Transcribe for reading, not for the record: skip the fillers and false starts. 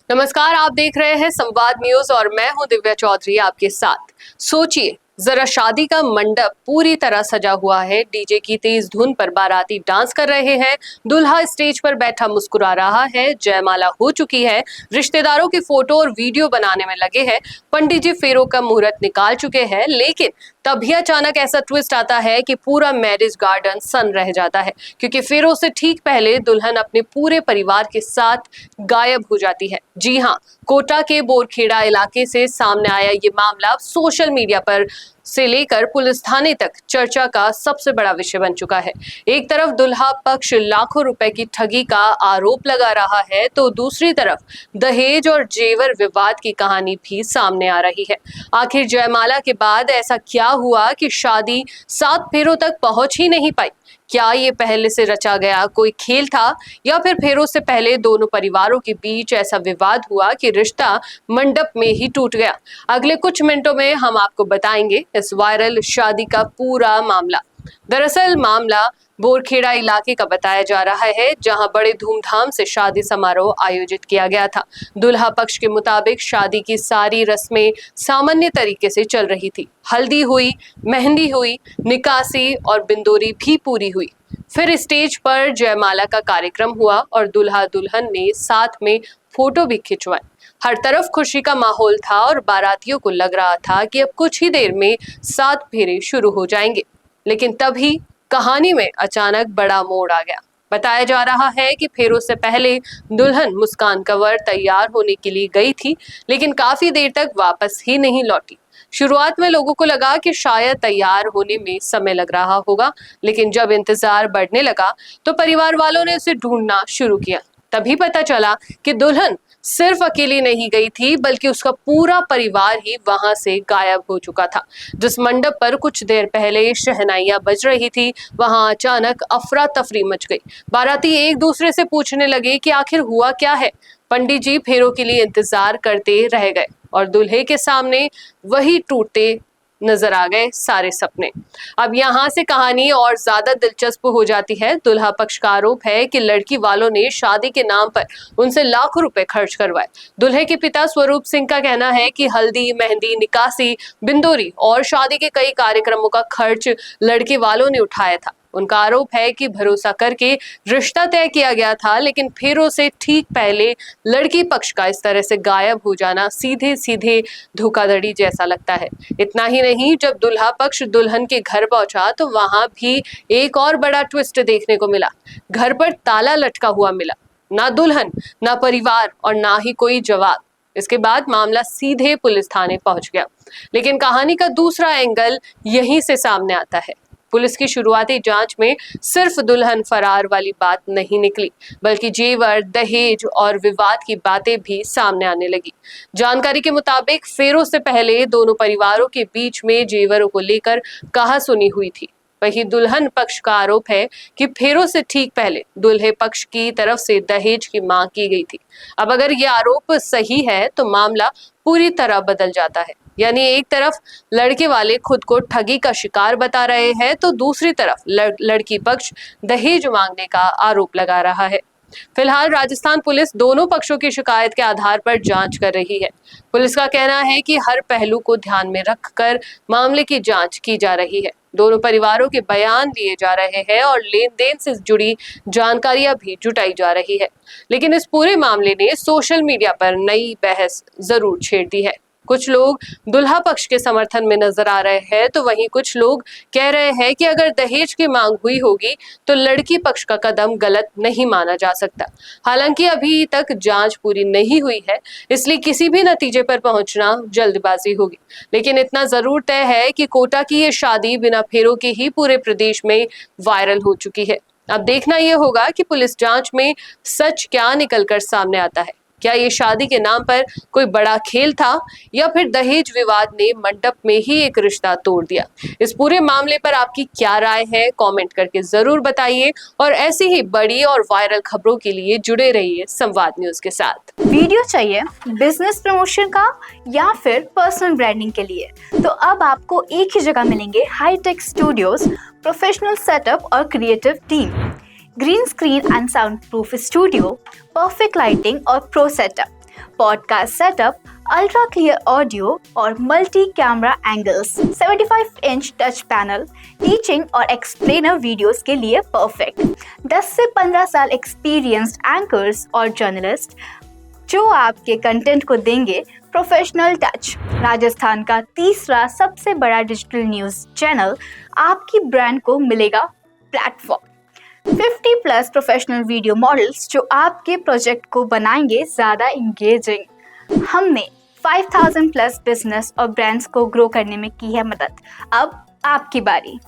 नमस्कार, आप देख रहे हैं संवाद न्यूज और मैं हूं दिव्या चौधरी आपके साथ। सोचिए जरा, शादी का मंडप पूरी तरह सजा हुआ है, डीजे की तेज धुन पर बाराती डांस कर रहे हैं, दूल्हा स्टेज पर बैठा मुस्कुरा रहा है, जयमाला हो चुकी है, रिश्तेदारों की फोटो और वीडियो बनाने में लगे हैं, पंडित जी फेरों का मुहूर्त निकाल चुके हैं। लेकिन तभी अचानक ऐसा ट्विस्ट आता है कि पूरा मैरिज गार्डन सन रह जाता है, क्योंकि फेरों से ठीक पहले दुल्हन अपने पूरे परिवार के साथ गायब हो जाती है। जी हाँ, कोटा के बोरखेड़ा इलाके से सामने आया ये मामला सोशल मीडिया पर से लेकर पुलिस थाने तक चर्चा का सबसे बड़ा विषय बन चुका है। एक तरफ दुल्हा पक्ष लाखों रुपए की ठगी का आरोप लगा रहा है, तो दूसरी तरफ दहेज और जेवर विवाद की कहानी भी सामने आ रही है। आखिर जयमाला के बाद ऐसा क्या हुआ कि शादी 7 फेरों तक पहुंच ही नहीं पाई? क्या ये पहले से रचा गया कोई खेल था, या फिर फेरों से पहले दोनों परिवारों के बीच ऐसा विवाद हुआ कि रिश्ता मंडप में ही टूट गया? अगले कुछ मिनटों में हम आपको बताएंगे इस वायरल शादी का पूरा मामला। दरअसल मामला बोरखेड़ा इलाके का बताया जा रहा है, जहां बड़े धूमधाम से शादी समारोह आयोजित किया गया था। दुल्हा पक्ष के मुताबिक शादी की सारी रस्में सामान्य तरीके से चल रही थी। हल्दी हुई, मेहंदी हुई, निकासी और बिंदोरी भी पूरी हुई। फिर स्टेज पर जयमाला का कार्यक्रम हुआ और दुल्हा दुल्हन ने साथ में फोटो भी खिंचवाई। हर तरफ खुशी का माहौल था और बारातियों को लग रहा था कि अब कुछ ही देर में 7 फेरे शुरू हो जाएंगे। लेकिन तभी कहानी में अचानक बड़ा मोड़ आ गया। बताया जा रहा है कि फेरों से पहले दुल्हन मुस्कान कंवर तैयार होने के लिए गई थी, लेकिन काफी देर तक वापस ही नहीं लौटी। शुरुआत में लोगों को लगा कि शायद तैयार होने में समय लग रहा होगा, लेकिन जब इंतजार बढ़ने लगा तो परिवार वालों ने उसे ढूंढना शुरू किया। तभी पता चला कि दुल्हन सिर्फ अकेली नहीं गई थी, बल्कि उसका पूरा परिवार ही वहां से गायब हो चुका था। जिस मंडप पर कुछ देर पहले शहनाइयां बज रही थी, वहां अचानक अफरा तफरी मच गई। बाराती एक दूसरे से पूछने लगे कि आखिर हुआ क्या है। पंडित जी फेरों के लिए इंतजार करते रह गए और दूल्हे के सामने वही टूटते नजर आ गए सारे सपने। अब यहाँ से कहानी और ज्यादा दिलचस्प हो जाती है। दुल्हा पक्ष का आरोप है कि लड़की वालों ने शादी के नाम पर उनसे लाखों रुपए खर्च करवाए। दूल्हे के पिता स्वरूप सिंह का कहना है कि हल्दी, मेहंदी, निकासी, बिंदोरी और शादी के कई कार्यक्रमों का खर्च लड़के वालों ने उठाया था। उनका आरोप है कि भरोसा करके रिश्ता तय किया गया था, लेकिन फेरों से ठीक पहले लड़की पक्ष का इस तरह से गायब हो जाना सीधे सीधे धोखाधड़ी जैसा लगता है। इतना ही नहीं, जब दुल्हा पक्ष दुल्हन के घर पहुंचा तो वहां भी एक और बड़ा ट्विस्ट देखने को मिला। घर पर ताला लटका हुआ मिला। ना दुल्हन, ना परिवार और ना ही कोई जवाब। इसके बाद मामला सीधे पुलिस थाने पहुंच गया। लेकिन कहानी का दूसरा एंगल यहीं से सामने आता है। पुलिस की शुरुआती जांच में सिर्फ दुल्हन फरार वाली बात नहीं निकली, बल्कि जेवर, दहेज और विवाद की बातें भी सामने आने लगी। जानकारी के मुताबिक फेरों से पहले दोनों परिवारों के बीच में जेवरों को लेकर कहासुनी हुई थी। वहीं दुल्हन पक्ष का आरोप है कि फेरों से ठीक पहले दूल्हे पक्ष की तरफ से दहेज की मांग की गई थी। अब अगर ये आरोप सही है तो मामला पूरी तरह बदल जाता है। यानी एक तरफ लड़के वाले खुद को ठगी का शिकार बता रहे हैं, तो दूसरी तरफ लड़की पक्ष दहेज मांगने का आरोप लगा रहा है। फिलहाल राजस्थान पुलिस दोनों पक्षों की शिकायत के आधार पर जांच कर रही है। पुलिस का कहना है कि हर पहलू को ध्यान में रखकर मामले की जांच की जा रही है। दोनों परिवारों के बयान लिए जा रहे हैं और लेन देन से जुड़ी जानकारियां भी जुटाई जा रही है। लेकिन इस पूरे मामले ने सोशल मीडिया पर नई बहस जरूर छेड़ दी है। कुछ लोग दुल्हा पक्ष के समर्थन में नजर आ रहे हैं, तो वहीं कुछ लोग कह रहे हैं कि अगर दहेज की मांग हुई होगी तो लड़की पक्ष का कदम गलत नहीं माना जा सकता। हालांकि अभी तक जांच पूरी नहीं हुई है, इसलिए किसी भी नतीजे पर पहुंचना जल्दबाजी होगी। लेकिन इतना जरूर तय है कि कोटा की ये शादी बिना फेरों के ही पूरे प्रदेश में वायरल हो चुकी है। अब देखना यह होगा कि पुलिस जांच में सच क्या निकलकर सामने आता है। क्या ये शादी के नाम पर कोई बड़ा खेल था, या फिर दहेज विवाद ने मंडप में ही एक रिश्ता तोड़ दिया? इस पूरे मामले पर आपकी क्या राय है, कमेंट करके जरूर बताइए। और ऐसी ही बड़ी और वायरल खबरों के लिए जुड़े रहिए संवाद न्यूज के साथ। वीडियो चाहिए बिजनेस प्रमोशन का या फिर पर्सनल ब्रांडिंग के लिए, तो अब आपको एक ही जगह मिलेंगे हाईटेक स्टूडियोज, प्रोफेशनल सेटअप और creative team, green screen and soundproof studio, perfect lighting और pro setup, podcast setup, ultra clear audio और multi camera angles, 75 inch touch panel, teaching और एक्सप्लेनर वीडियोस के लिए परफेक्ट। 10 से 15 साल experienced anchors और journalist जो आपके कंटेंट को देंगे प्रोफेशनल टच। राजस्थान का तीसरा सबसे बड़ा डिजिटल न्यूज़ चैनल आपकी ब्रांड को मिलेगा प्लेटफॉर्म। 50+ प्रोफेशनल वीडियो मॉडल्स जो आपके प्रोजेक्ट को बनाएंगे ज़्यादा इंगेजिंग। हमने 5000+ बिजनेस और ब्रांड्स को ग्रो करने में की है मदद। अब आपकी बारी।